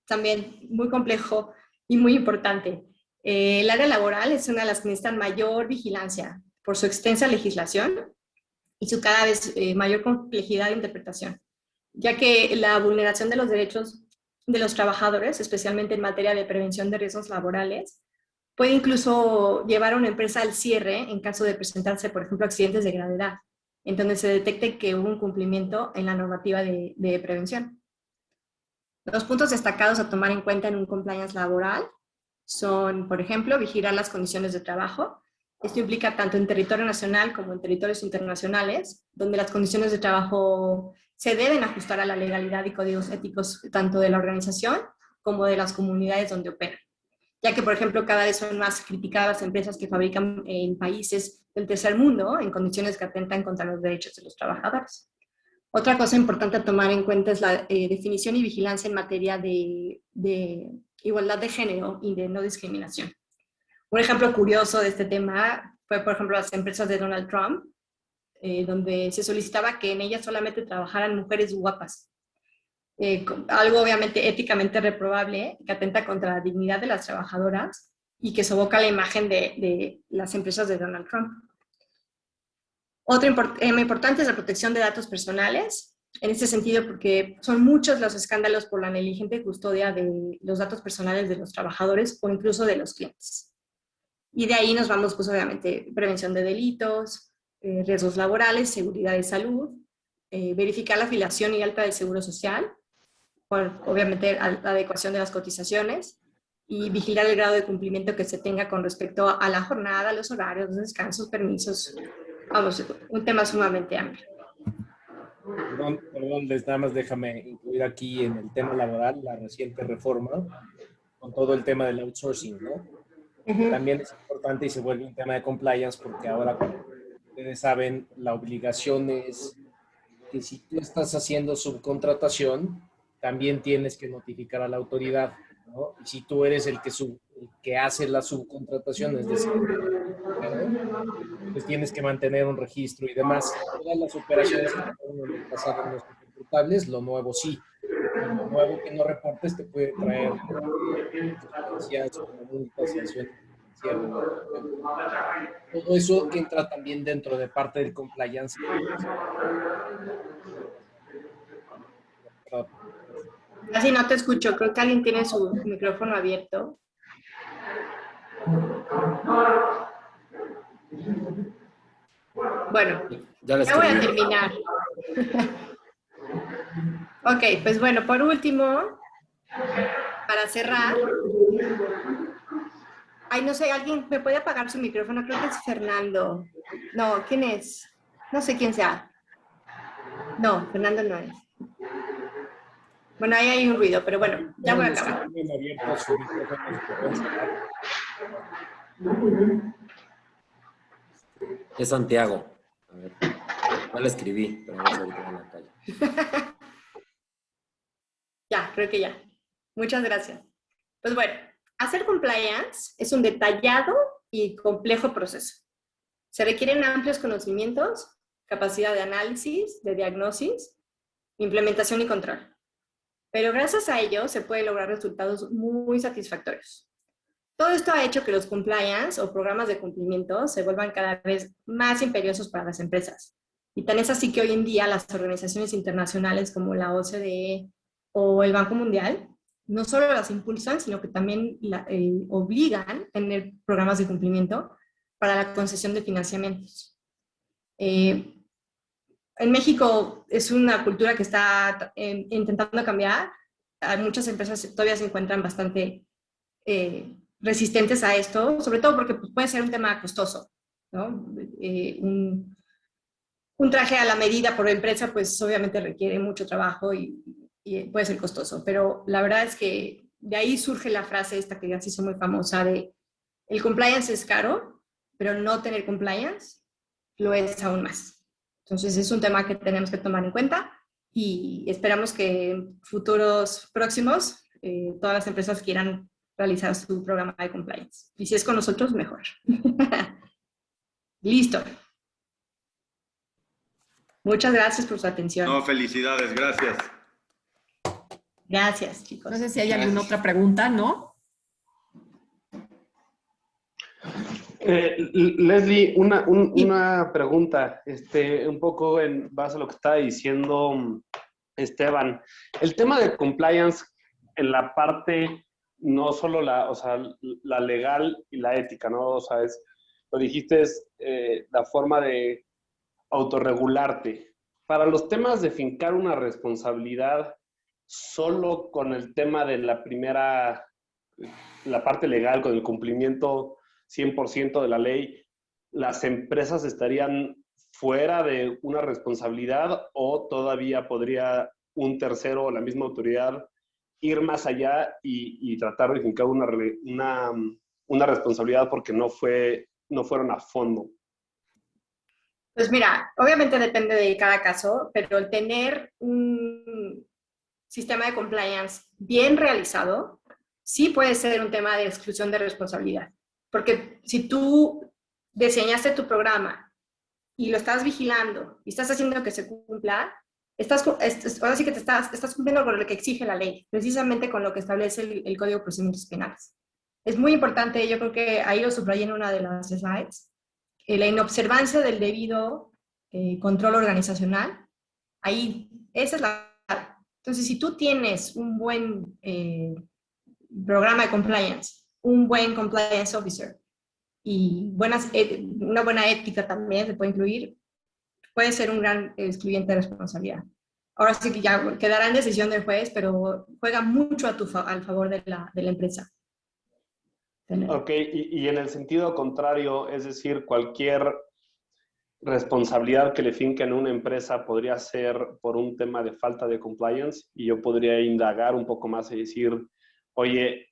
también muy complejo y muy importante. El área laboral es una de las que necesitan mayor vigilancia por su extensa legislación y su cada vez mayor complejidad de interpretación, ya que la vulneración de los derechos de los trabajadores, especialmente en materia de prevención de riesgos laborales, puede incluso llevar a una empresa al cierre en caso de presentarse, por ejemplo, accidentes de gravedad, en donde se detecte que hubo un cumplimiento en la normativa de prevención. Los puntos destacados a tomar en cuenta en un compliance laboral son, por ejemplo, vigilar las condiciones de trabajo. Esto implica tanto en territorio nacional como en territorios internacionales, donde las condiciones de trabajo se deben ajustar a la legalidad y códigos éticos tanto de la organización como de las comunidades donde operan. Ya que, por ejemplo, cada vez son más criticadas las empresas que fabrican en países del tercer mundo en condiciones que atentan contra los derechos de los trabajadores. Otra cosa importante a tomar en cuenta es la definición y vigilancia en materia de igualdad de género y de no discriminación. Un ejemplo curioso de este tema fue, por ejemplo, las empresas de Donald Trump, donde se solicitaba que en ellas solamente trabajaran mujeres guapas. Algo obviamente éticamente reprobable, que atenta contra la dignidad de las trabajadoras y que soboca la imagen de las empresas de Donald Trump. Otro tema importante es la protección de datos personales, en este sentido porque son muchos los escándalos por la negligente custodia de los datos personales de los trabajadores o incluso de los clientes. Y de ahí nos vamos, pues obviamente, prevención de delitos, riesgos laborales, seguridad de salud, verificar la afiliación y alta del seguro social, obviamente la adecuación de las cotizaciones y vigilar el grado de cumplimiento que se tenga con respecto a la jornada, los horarios, los descansos, permisos. Vamos, un tema sumamente amplio. Perdón, nada más déjame incluir aquí en el tema laboral la reciente reforma con todo el tema del outsourcing, ¿no? También es importante y se vuelve un tema de compliance porque ahora, como ustedes saben, la obligación es que si tú estás haciendo subcontratación, también tienes que notificar a la autoridad, ¿no? Y si tú eres el que hace la subcontratación, es decir, pues tienes que mantener un registro y demás. Todas las operaciones que fueron en el pasado no son reportables, lo nuevo sí. Y lo nuevo que no reportes te puede traer consecuencias como multas, sanciones, cierre. Todo eso entra también dentro de parte del compliance. Casi no te escucho, creo que alguien tiene su micrófono abierto. Bueno, ya voy a terminar. Ok, pues bueno, por último, para cerrar, ay, no sé, ¿alguien me puede apagar su micrófono? Creo que es Fernando. No, ¿quién es? No sé quién sea. No, Fernando no es. Bueno, ahí hay un ruido, pero bueno, ya voy a acabar. Es Santiago. A ver. No la escribí, pero vamos a ver en la calle. Ya, creo que ya. Muchas gracias. Pues bueno, hacer compliance es un detallado y complejo proceso. Se requieren amplios conocimientos, capacidad de análisis, de diagnosis, implementación y control. Pero gracias a ello se pueden lograr resultados muy satisfactorios. Todo esto ha hecho que los compliance o programas de cumplimiento se vuelvan cada vez más imperiosos para las empresas. Y tan es así que hoy en día las organizaciones internacionales como la OCDE o el Banco Mundial no solo las impulsan, sino que también obligan a tener programas de cumplimiento para la concesión de financiamientos. En México es una cultura que está intentando cambiar. Muchas empresas todavía se encuentran bastante resistentes a esto, sobre todo porque puede ser un tema costoso, ¿no? Un traje a la medida por empresa, pues obviamente requiere mucho trabajo y puede ser costoso, pero la verdad es que de ahí surge la frase esta que ya se hizo muy famosa de el compliance es caro, pero no tener compliance lo es aún más. Entonces es un tema que tenemos que tomar en cuenta y esperamos que en futuros próximos todas las empresas quieran realizar su programa de compliance. Y si es con nosotros, mejor. Listo. Muchas gracias por su atención. No, felicidades, gracias. Gracias, chicos. No sé si hay alguna otra pregunta, ¿no? Leslie, una pregunta, un poco en base a lo que estaba diciendo Esteban. El tema de compliance en la parte, no solo la legal y la ética, ¿no? O sea, lo dijiste, es la forma de autorregularte. Para los temas de fincar una responsabilidad, solo con el tema de la parte legal, con el cumplimiento 100% de la ley, ¿las empresas estarían fuera de una responsabilidad o todavía podría un tercero o la misma autoridad ir más allá y tratar de fincar una responsabilidad porque no fueron a fondo? Pues mira, obviamente depende de cada caso, pero el tener un sistema de compliance bien realizado sí puede ser un tema de exclusión de responsabilidad. Porque si tú diseñaste tu programa y lo estás vigilando y estás haciendo que se cumpla, ahora sí que estás cumpliendo con lo que exige la ley, precisamente con lo que establece el Código de Procedimientos Penales. Es muy importante, yo creo que ahí lo subrayé en una de las slides, la inobservancia del debido control organizacional, ahí, esa es la... Entonces, si tú tienes un buen programa de compliance, un buen compliance officer y una buena ética también se puede incluir, puede ser un gran excluyente de responsabilidad. Ahora sí que ya quedará en decisión del juez, pero juega mucho al favor de la empresa. Ok, y en el sentido contrario, es decir, cualquier responsabilidad que le finquen a una empresa podría ser por un tema de falta de compliance y yo podría indagar un poco más y decir, oye,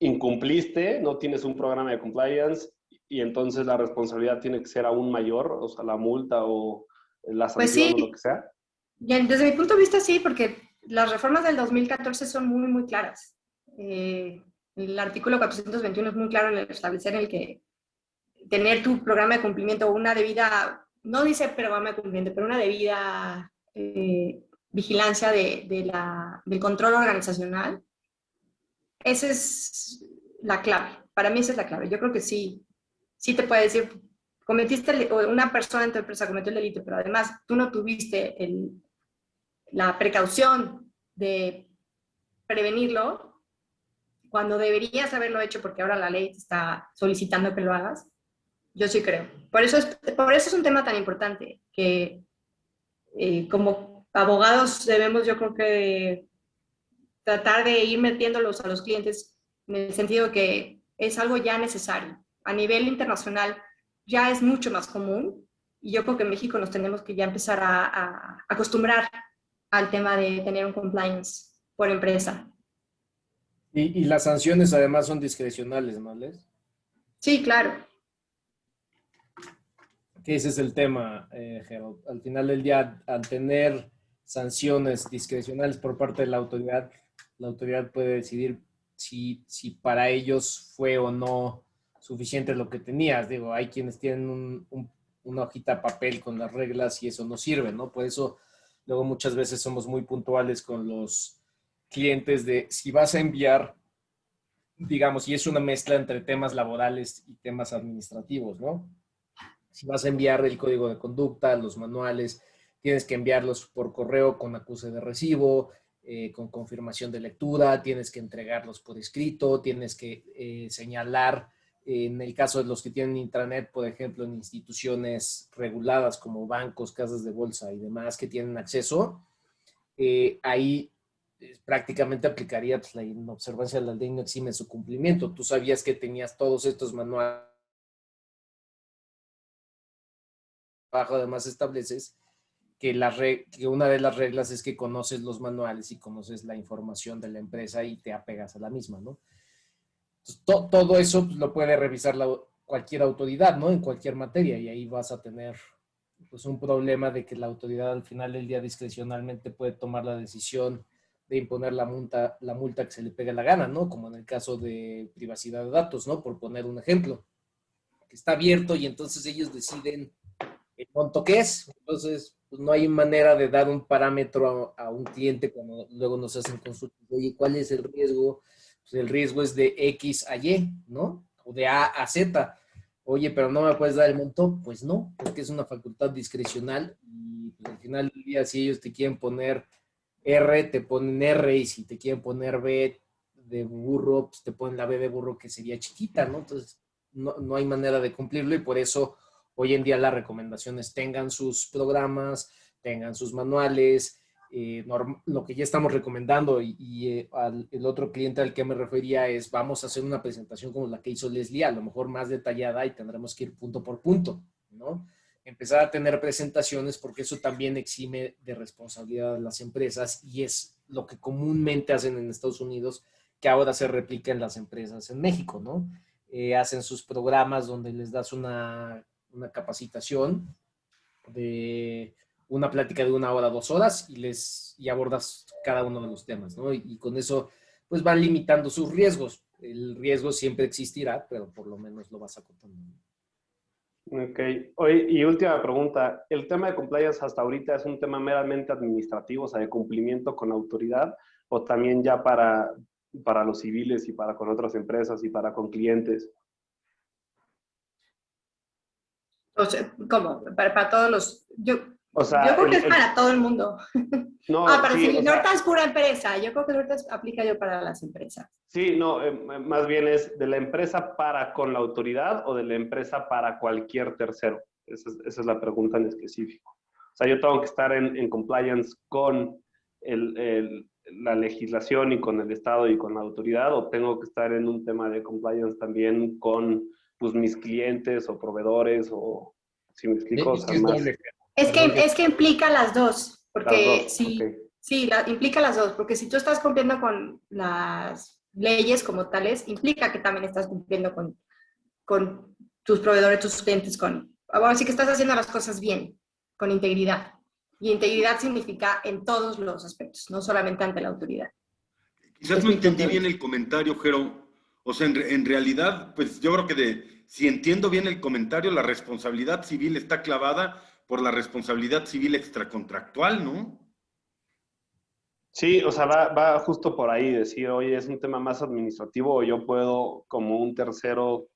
incumpliste, no tienes un programa de compliance y entonces la responsabilidad tiene que ser aún mayor, o sea, la multa o la sanción, pues sí, o lo que sea. Desde mi punto de vista sí, porque las reformas del 2014 son muy, muy claras. El artículo 421 es muy claro en establecer en el que tener tu programa de cumplimiento o una debida, no dice programa de cumplimiento, pero una debida vigilancia del control organizacional, esa es la clave. Para mí esa es la clave. Yo creo que sí te puede decir, una persona en tu empresa cometió el delito, pero además tú no tuviste la precaución de prevenirlo cuando deberías haberlo hecho porque ahora la ley te está solicitando que lo hagas. Yo sí creo. Por eso es un tema tan importante que como abogados debemos, yo creo que tratar de ir metiéndolos a los clientes en el sentido que es algo ya necesario. A nivel internacional ya es mucho más común y yo creo que en México nos tenemos que ya empezar a acostumbrar al tema de tener un compliance por empresa. Y las sanciones además son discrecionales, ¿no, Les? Sí, claro. Ok, Que ese es el tema, Gerald. Al final del día, al tener sanciones discrecionales por parte de la autoridad puede decidir si para ellos fue o no suficiente lo que tenías. Digo, hay quienes tienen una hojita de papel con las reglas y eso no sirve, ¿no? Por eso luego muchas veces somos muy puntuales con los clientes de si vas a enviar, digamos, y es una mezcla entre temas laborales y temas administrativos, ¿no? Si vas a enviar el código de conducta, los manuales, tienes que enviarlos por correo con acuse de recibo, con confirmación de lectura, tienes que entregarlos por escrito, tienes que señalar, en el caso de los que tienen intranet, por ejemplo, en instituciones reguladas como bancos, casas de bolsa y demás que tienen acceso, ahí prácticamente aplicaría pues, la inobservancia de la ley no exime su cumplimiento. Tú sabías que tenías todos estos manuales. Además estableces que una de las reglas es que conoces los manuales y conoces la información de la empresa y te apegas a la misma, ¿no? Entonces, todo eso pues, lo puede revisar cualquier autoridad, ¿no? En cualquier materia, y ahí vas a tener pues, un problema de que la autoridad al final del día discrecionalmente puede tomar la decisión de imponer la multa que se le pegue la gana, ¿no? Como en el caso de privacidad de datos, ¿no? Por poner un ejemplo, que está abierto y entonces ellos deciden el monto que es. Entonces, pues no hay manera de dar un parámetro a un cliente cuando luego nos hacen consultas. Oye, ¿cuál es el riesgo? Pues el riesgo es de X a Y, ¿no? O de A a Z. Oye, pero no me puedes dar el monto. Pues no, porque es una facultad discrecional y pues, al final del día, si ellos te quieren poner R, te ponen R, y si te quieren poner B de burro, pues te ponen la B de burro que sería chiquita, ¿no? Entonces, no hay manera de cumplirlo y por eso hoy en día las recomendaciones tengan sus programas, tengan sus manuales, lo que ya estamos recomendando el otro cliente al que me refería es vamos a hacer una presentación como la que hizo Leslie, a lo mejor más detallada y tendremos que ir punto por punto, ¿no? Empezar a tener presentaciones porque eso también exime de responsabilidad de las empresas y es lo que comúnmente hacen en Estados Unidos, que ahora se replica en las empresas en México, ¿no? Hacen sus programas donde les das una capacitación de una plática de 1 hora, 2 horas y abordas cada uno de los temas, ¿no? Y con eso, pues van limitando sus riesgos. El riesgo siempre existirá, pero por lo menos lo vas acotando. Ok. Oye, y última pregunta. ¿El tema de compliance hasta ahorita es un tema meramente administrativo, o sea, de cumplimiento con autoridad, o también ya para los civiles y para con otras empresas y para con clientes? O sea, ¿cómo? Para todos los... Yo O sea, creo que es para todo el mundo. No, para sí, civil. o sea, Ahorita es pura empresa. Yo creo que ahorita aplica yo para las empresas. sí, no, más bien es de la empresa para con la autoridad o de la empresa para cualquier tercero. Esa es la pregunta en específico. O sea, yo tengo que estar en compliance con la legislación y con el Estado y con la autoridad, o tengo que estar en un tema de compliance también con pues, mis clientes o proveedores, o si me explico, o sea, más. Es que implica las dos, porque Las dos, sí, ok. sí, implica las dos, porque si tú estás cumpliendo con las leyes como tales, implica que también estás cumpliendo con tus proveedores, tus clientes, ahora sí que estás haciendo las cosas bien, con integridad. Y integridad significa en todos los aspectos, no solamente ante la autoridad. Quizás no entendí bien el comentario, Jero. O sea, en realidad, pues yo creo que si entiendo bien el comentario, la responsabilidad civil está clavada por la responsabilidad civil extracontractual, ¿no? Sí, o sea, va justo por ahí, decir, oye, es un tema más administrativo o yo puedo, como un tercero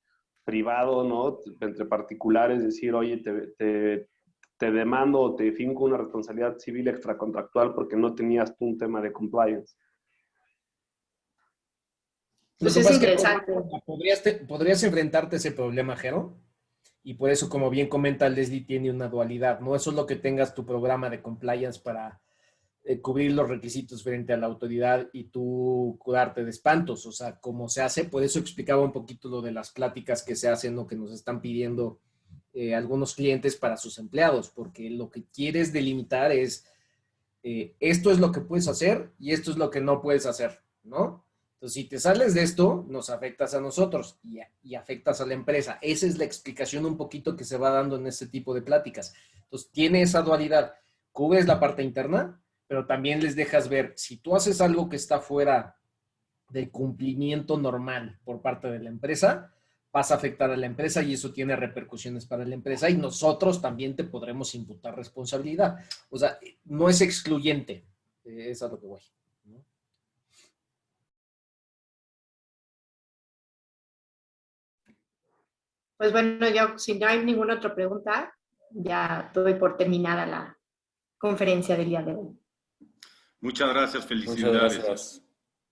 privado, ¿no? Entre particulares, decir, oye, te demando o te finco una responsabilidad civil extracontractual porque no tenías tú un tema de compliance. Pues es interesante. Podrías enfrentarte a ese problema, Jero, y por eso, como bien comenta Leslie, tiene una dualidad, ¿no? Eso es lo que tengas tu programa de compliance para cubrir los requisitos frente a la autoridad y tú curarte de espantos, o sea, cómo se hace. Por eso explicaba un poquito lo de las pláticas que se hacen o que nos están pidiendo algunos clientes para sus empleados, porque lo que quieres delimitar es esto es lo que puedes hacer y esto es lo que no puedes hacer, ¿no? Entonces, si te sales de esto, nos afectas a nosotros y afectas a la empresa. Esa es la explicación un poquito que se va dando en este tipo de pláticas. Entonces, tiene esa dualidad. Cubres la parte interna, pero también les dejas ver, si tú haces algo que está fuera del cumplimiento normal por parte de la empresa, vas a afectar a la empresa y eso tiene repercusiones para la empresa y nosotros también te podremos imputar responsabilidad. O sea, no es excluyente. Es a lo que voy, ¿no? Pues bueno, yo, si no hay ninguna otra pregunta, ya doy por terminada la conferencia del día de hoy. Muchas gracias, Muchas felicidades. gracias.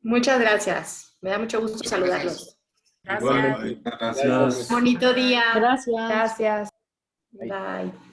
Muchas gracias. Me da mucho gusto Muchas saludarlos. Gracias. Igual, bye. Gracias. Bonito día. Gracias. Gracias. Bye. Bye.